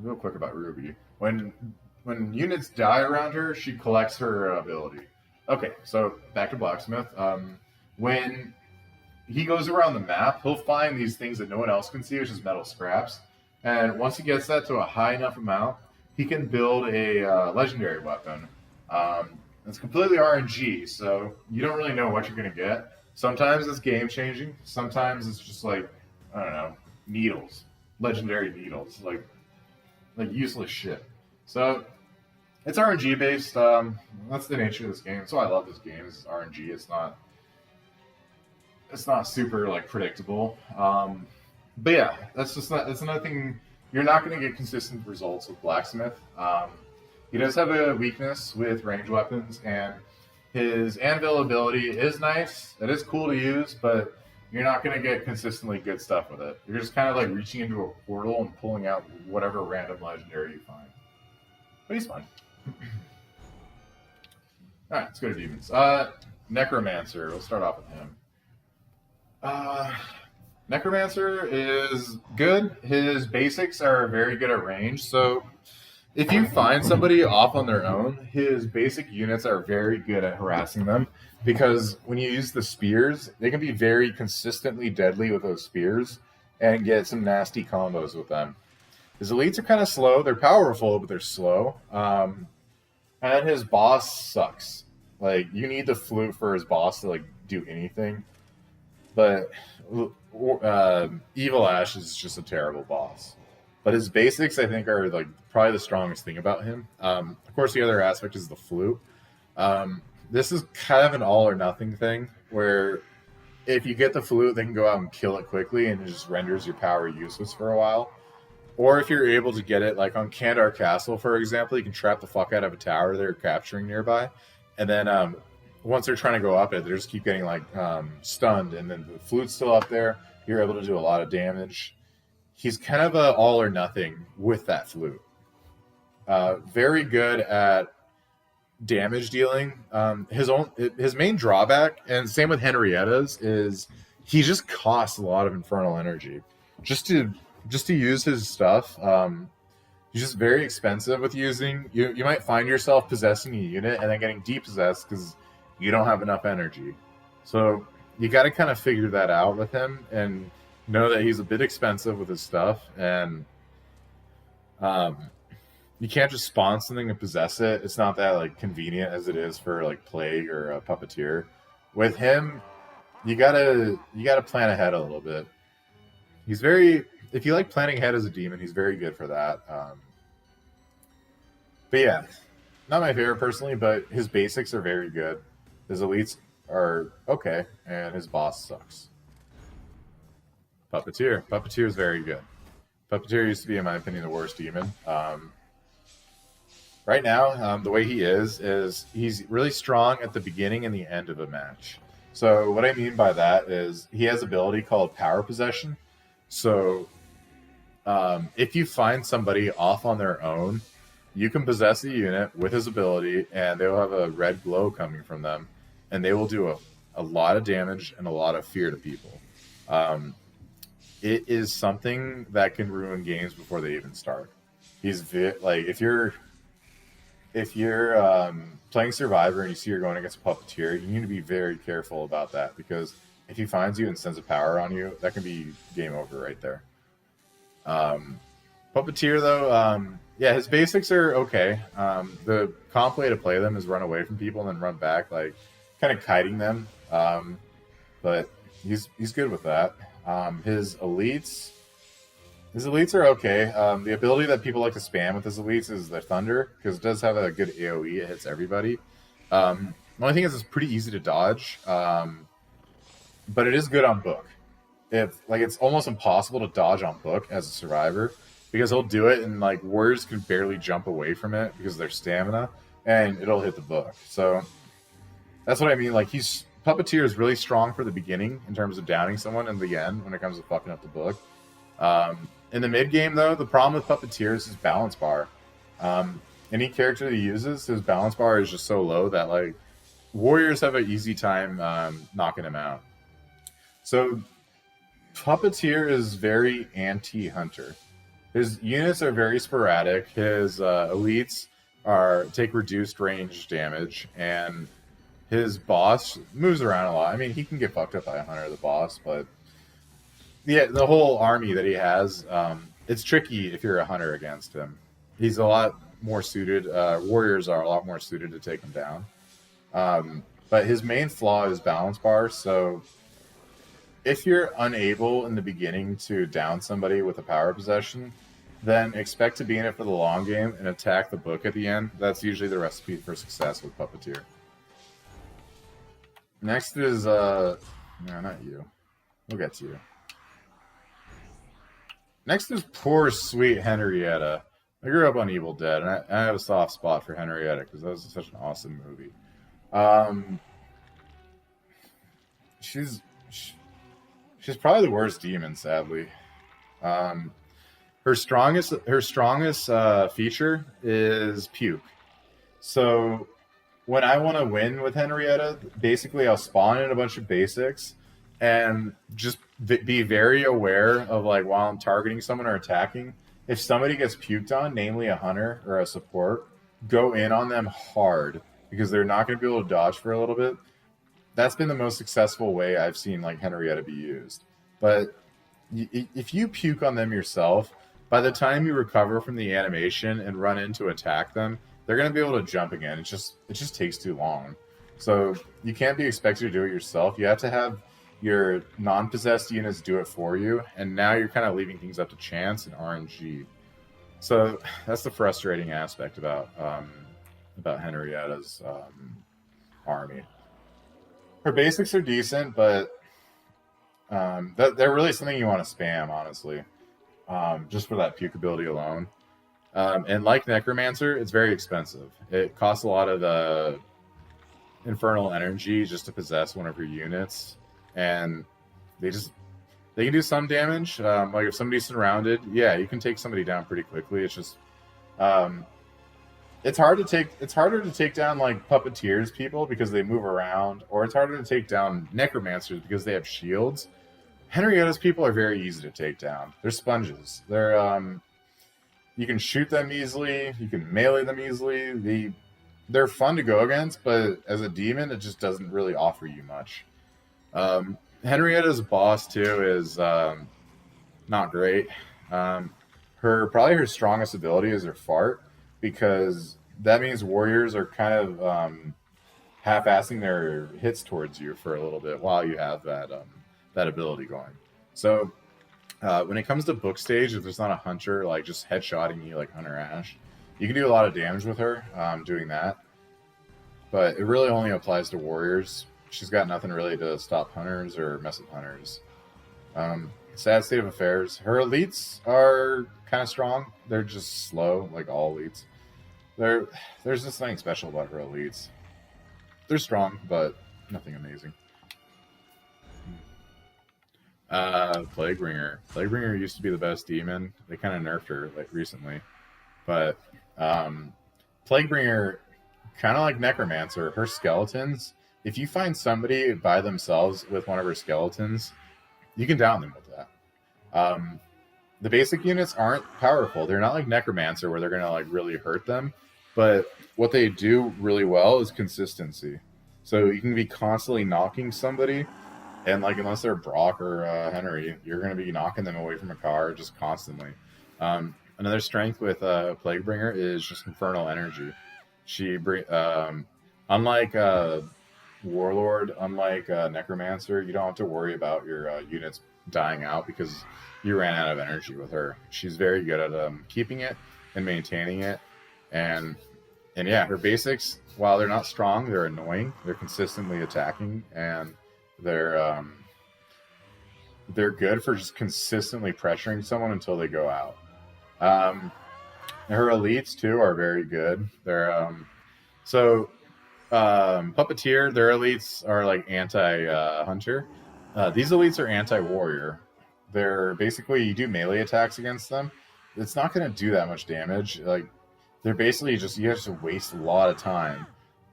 Real quick about Ruby. When units die around her, she collects her ability. Okay, so back to Blacksmith. When he goes around the map, he'll find these things that no one else can see, which is metal scraps. And once he gets that to a high enough amount, he can build a legendary weapon. It's completely RNG, so you don't really know what you're going to get. Sometimes it's game-changing. Sometimes it's just like, I don't know, needles. Legendary needles. Like useless shit. So it's RNG-based. That's the nature of this game. So I love this game. It's RNG. It's not super like predictable. But yeah, that's another thing. You're not going to get consistent results with Blacksmith. He does have a weakness with ranged weapons, and his anvil ability is nice. It is cool to use, but you're not going to get consistently good stuff with it. You're just kind of like reaching into a portal and pulling out whatever random legendary you find. But he's fun. All right, let's go to demons. Necromancer. We'll start off with him. Necromancer is good. His basics are very good at range. So if you find somebody off on their own, his basic units are very good at harassing them, because when you use the spears, they can be very consistently deadly with those spears and get some nasty combos with them. His elites are kind of slow. They're powerful, but they're slow. And his boss sucks. Like, you need the flute for his boss to like do anything. But Evil Ash is just a terrible boss. But his basics, I think, are like probably the strongest thing about him. Of course, the other aspect is the flute. This is kind of an all or nothing thing, where if you get the flute, they can go out and kill it quickly, and it just renders your power useless for a while. Or if you're able to get it, like on Kandar Castle, for example, you can trap the fuck out of a tower they're capturing nearby, and then once they're trying to go up it, they just keep getting like stunned, and then the flute's still up there. You're able to do a lot of damage. He's kind of a all or nothing with that flute. Very good at damage dealing. His main drawback, and same with Henrietta's, is he just costs a lot of infernal energy just to use his stuff. He's just very expensive with using. You might find yourself possessing a unit and then getting depossessed because you don't have enough energy. So you got to kind of figure that out with him and know that he's a bit expensive with his stuff, and you can't just spawn something and possess it. It's not that like convenient as it is for like Plague or a Puppeteer. With him, you gotta plan ahead a little bit. He's very, if you like planning ahead as a demon, he's very good for that. But yeah, not my favorite personally, but his basics are very good. His elites are okay, and his boss sucks. Puppeteer. Puppeteer is very good. Puppeteer used to be, in my opinion, the worst demon. Right now, the way he is he's really strong at the beginning and the end of a match. So what I mean by that is he has an ability called Power Possession. So if you find somebody off on their own, you can possess a unit with his ability, and they'll have a red glow coming from them, and they will do a lot of damage and a lot of fear to people. It is something that can ruin games before they even start. He's like, if you're playing Survivor and you see you're going against a Puppeteer, you need to be very careful about that, because if he finds you and sends a power on you, that can be game over right there. But Puppeteer, though, yeah, his basics are okay. The comp way to play them is run away from people and then run back, like kind of kiting them. But he's good with that. His elites are okay. The ability that people like to spam with his elites is the Thunder, because it does have a good AoE. It hits everybody. The only thing is it's pretty easy to dodge, but it is good on book. It's almost impossible to dodge on book as a survivor, because he'll do it and like warriors can barely jump away from it because of their stamina, and it'll hit the book. So that's what I mean. Like Puppeteer is really strong for the beginning in terms of downing someone, in the end when it comes to fucking up the book. In the mid game though, the problem with Puppeteer is his balance bar. Any character that he uses, his balance bar is just so low that like warriors have an easy time knocking him out. So Puppeteer is very anti-hunter. His units are very sporadic. His elites take reduced range damage, and his boss moves around a lot. I mean, he can get fucked up by a hunter, the boss, but yeah, the whole army that he has, it's tricky if you're a hunter against him. He's a lot more suited. Warriors are a lot more suited to take him down. But his main flaw is balance bar, so if you're unable in the beginning to down somebody with a power possession, then expect to be in it for the long game and attack the book at the end. That's usually the recipe for success with Puppeteer. Next is, no, not you. We'll get to you. Next is poor, sweet Henrietta. I grew up on Evil Dead, and I have a soft spot for Henrietta because that was such an awesome movie. She's probably the worst demon, sadly. Her strongest feature is puke. So when I want to win with Henrietta, basically I'll spawn in a bunch of basics and just be very aware of, like, while I'm targeting someone or attacking, if somebody gets puked on, namely a hunter or a support, go in on them hard because they're not going to be able to dodge for a little bit. That's been the most successful way I've seen like Henrietta be used. But if you puke on them yourself, by the time you recover from the animation and run in to attack them, they're going to be able to jump again. It just takes too long. So you can't be expected to do it yourself. You have to have your non-possessed units do it for you, and now you're kind of leaving things up to chance and RNG. So that's the frustrating aspect about Henrietta's army. Her basics are decent, but they're really something you want to spam, honestly, just for that puke ability alone. And like Necromancer, it's very expensive. It costs a lot of infernal energy just to possess one of your units, and they can do some damage. Like if somebody's surrounded, yeah, you can take somebody down pretty quickly. It's just it's harder to take down like Puppeteers people because they move around, or it's harder to take down Necromancers because they have shields. Henrietta's people are very easy to take down. They're sponges. You can shoot them easily, you can melee them easily. They're fun to go against, but as a demon, it just doesn't really offer you much. Henrietta's boss too is not great. Probably her strongest ability is her fart, because that means warriors are kind of half-assing their hits towards you for a little bit while you have that ability going. So when it comes to book stage, if there's not a hunter like just headshotting you like Hunter Ash, you can do a lot of damage with her doing that. But it really only applies to warriors. She's got nothing really to stop hunters or mess with hunters. Sad state of affairs. Her elites are kind of strong. They're just slow, like all elites. There's just nothing special about her elites. They're strong, but nothing amazing. Plaguebringer. Plaguebringer used to be the best demon. They kind of nerfed her like recently. But Plaguebringer, kind of like Necromancer, her skeletons, if you find somebody by themselves with one of her skeletons, you can down them with that. The basic units aren't powerful. They're not like Necromancer where they're going to like really hurt them. But what they do really well is consistency. So you can be constantly knocking somebody, and like unless they're Brock or Henry, you're going to be knocking them away from a car just constantly. Another strength with Plaguebringer is just infernal energy. She unlike Warlord, unlike Necromancer, you don't have to worry about your units dying out because you ran out of energy with her. She's very good at keeping it and maintaining it, and yeah, her basics, while they're not strong, they're annoying. They're consistently attacking, and they're good for just consistently pressuring someone until they go out. Her elites too are very good. They're Puppeteer, their elites are like anti-hunter. These elites are anti-warrior. They're basically, you do melee attacks against them. It's not going to do that much damage. Like, they're basically just, you have to waste a lot of time.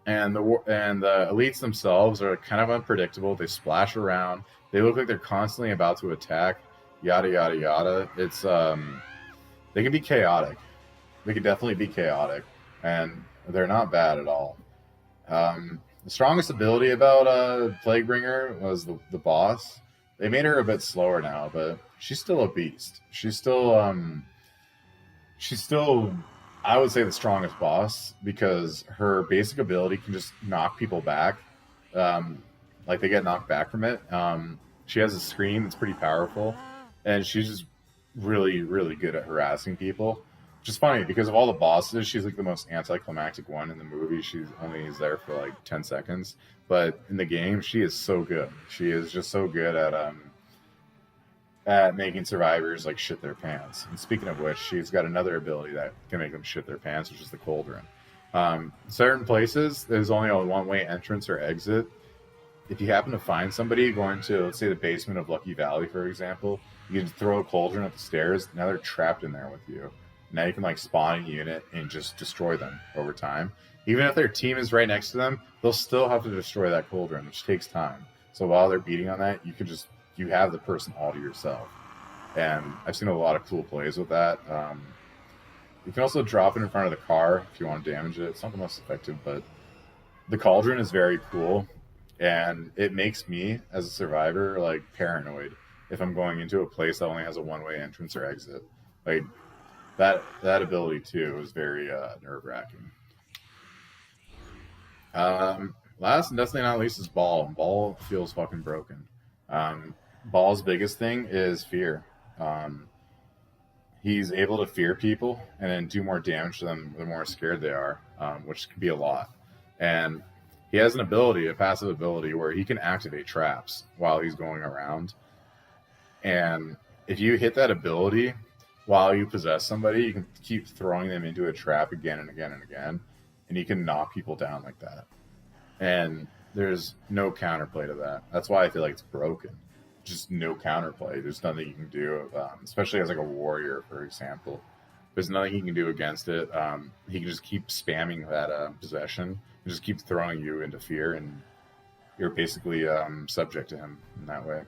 And the elites themselves are kind of unpredictable. They splash around. They look like they're constantly about to attack. Yada yada yada. It's they can be chaotic. They can definitely be chaotic, and they're not bad at all. The strongest ability about Plaguebringer was the boss. They made her a bit slower now, but she's still a beast. She's still I would say the strongest boss because her basic ability can just knock people back. Like they get knocked back from it. She has a scream that's pretty powerful, and she's just really, really good at harassing people. Which is funny because of all the bosses, she's like the most anticlimactic one in the movie. She's only is there for like 10 seconds, but in the game, she is so good. She is just so good at making survivors like shit their pants. And speaking of which, she's got another ability that can make them shit their pants, which is the cauldron. Certain places, there's only a one-way entrance or exit. If you happen to find somebody going to, let's say, the basement of Lucky Valley, for example, you can throw a cauldron up the stairs. Now they're trapped in there with you. Now you can like spawn a unit and just destroy them over time. Even if their team is right next to them, they'll still have to destroy that cauldron, which takes time. So while they're beating on that, you have the person all to yourself. And I've seen a lot of cool plays with that. You can also drop it in front of the car if you want to damage it. It's not the most effective, but the cauldron is very cool. And it makes me, as a survivor, like paranoid if I'm going into a place that only has a one-way entrance or exit. Like, that ability too is very nerve-wracking. Last and definitely not least is Ball. Ball feels fucking broken. Ball's biggest thing is fear. He's able to fear people and then do more damage to them the more scared they are, which can be a lot. And he has an ability, a passive ability, where he can activate traps while he's going around. And if you hit that ability while you possess somebody, you can keep throwing them into a trap again and again and again, and you can knock people down like that. And there's no counterplay to that. That's why I feel like it's broken. Just no counterplay. There's nothing you can do, especially as like a warrior, for example. There's nothing he can do against it. He can just keep spamming that possession and just keep throwing you into fear, and you're basically subject to him in that way.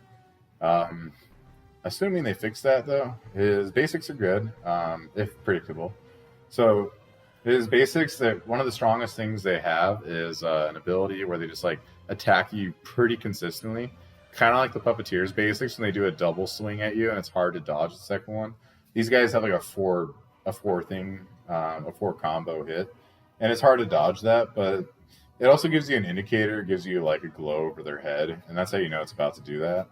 Assuming they fix that, though, his basics are good, if predictable. So his basics, one of the strongest things they have is an ability where they just like attack you pretty consistently, kind of like the Puppeteer's basics when they do a double swing at you and it's hard to dodge the second one. These guys have like a four combo hit, and it's hard to dodge that, but it also gives you an indicator, gives you like a glow over their head, and that's how you know it's about to do that.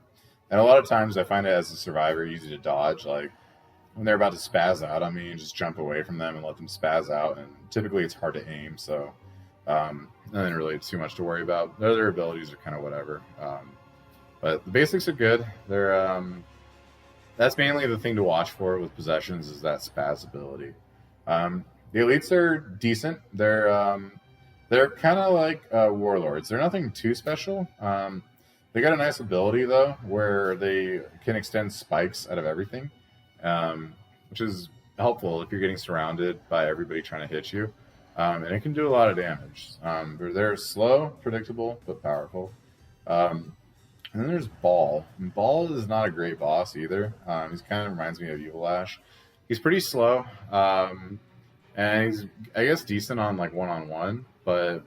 And a lot of times I find it as a survivor easy to dodge. Like when they're about to spaz out on me, you just jump away from them and let them spaz out. And typically it's hard to aim, so nothing really too much to worry about. The other abilities are kind of whatever. But the basics are good. They're that's mainly the thing to watch for with possessions is that spaz ability. The elites are decent. They're kind of like warlords. They're nothing too special. They got a nice ability, though, where they can extend spikes out of everything, which is helpful if you're getting surrounded by everybody trying to hit you. And it can do a lot of damage. They're slow, predictable, but powerful. And then there's Ball. And Ball is not a great boss either. He kind of reminds me of Evil Ash. He's pretty slow, and he's, I guess, decent on like one-on-one, but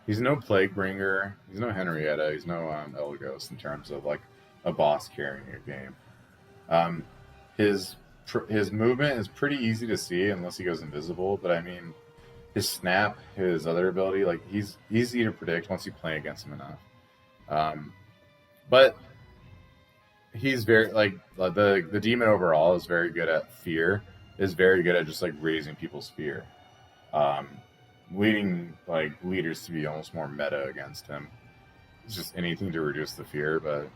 he's no Plaguebringer, he's no Henrietta, he's no Elagos in terms of like a boss carrying a game. His his movement is pretty easy to see unless he goes invisible. But I mean, his snap, his other ability, like he's easy to predict once you play against him enough. But he's very like the demon overall is very good at fear. Is very good at just like raising people's fear, leading like leaders to be almost more meta against him. It's just anything to reduce the fear, but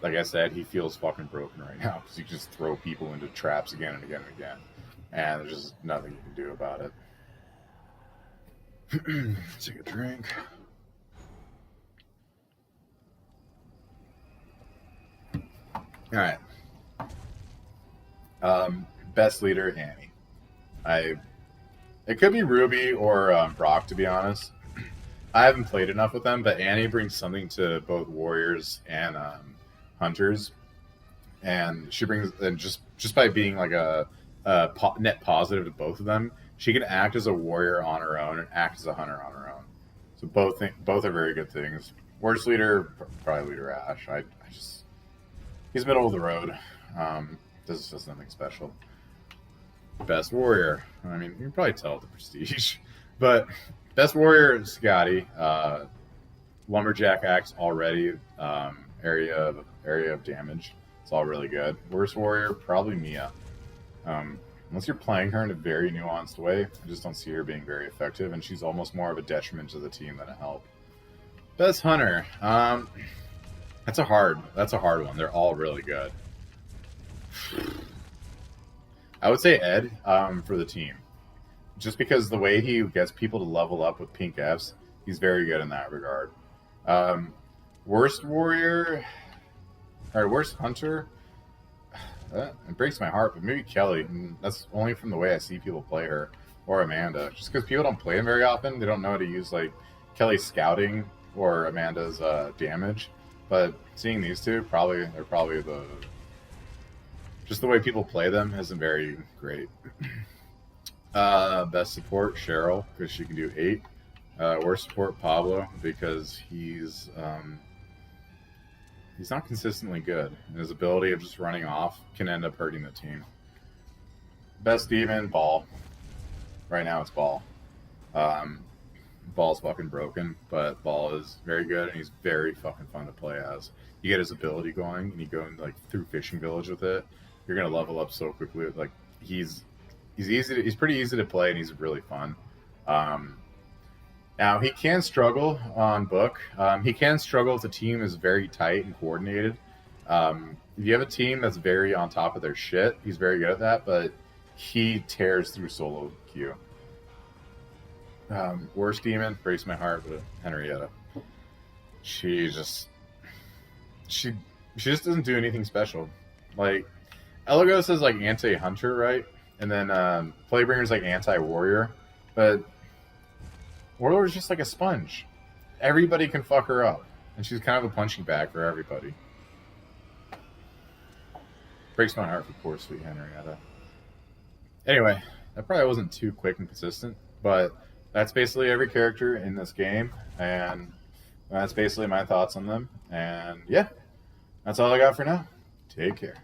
like I said, he feels fucking broken right now because you just throw people into traps again and again and again, and there's just nothing you can do about it. Take a drink. All right. Best leader, Annie. It could be Ruby or Brock, to be honest. I haven't played enough with them, but Annie brings something to both warriors and hunters, and she brings and just by being like a net positive to both of them, she can act as a warrior on her own and act as a hunter on her own. So both are very good things. Worst leader, probably leader Ash. He's middle of the road. This is nothing special. Best warrior. I mean, you can probably tell the prestige, but best warrior is Scotty. Lumberjack axe already. Area of damage. It's all really good. Worst warrior, probably Mia. Unless you're playing her in a very nuanced way, I just don't see her being very effective, and she's almost more of a detriment to the team than a help. Best hunter. That's a hard one. They're all really good. I would say Ed for the team. Just because the way he gets people to level up with pink Fs, he's very good in that regard. Worst warrior, or worst hunter, it breaks my heart, but maybe Kelly. And that's only from the way I see people play her, or Amanda. Just because people don't play them very often, they don't know how to use like Kelly's scouting or Amanda's damage. But seeing these two, they're probably just the way people play them isn't very great. Best support, Cheryl, because she can do 8. Worst support, Pablo, because he's not consistently good. And his ability of just running off can end up hurting the team. Best demon, Ball. Right now it's Ball. Ball's fucking broken, but Ball is very good and he's very fucking fun to play as. You get his ability going and you go in, like through Fishing Village with it. You're gonna level up so quickly. Like he's pretty easy to play and he's really fun. Now he can struggle on book. He can struggle if the team is very tight and coordinated. If you have a team that's very on top of their shit, he's very good at that. But he tears through solo queue. Worst demon, breaks my heart, but Henrietta. She just doesn't do anything special. Like Elagos is like anti-hunter, right? And then Plaguebringer's like anti-warrior, but Warlord is just like a sponge. Everybody can fuck her up, and she's kind of a punching bag for everybody. Breaks my heart for poor sweet Henrietta. Anyway, that probably wasn't too quick and consistent, but that's basically every character in this game, and that's basically my thoughts on them. And yeah, that's all I got for now. Take care.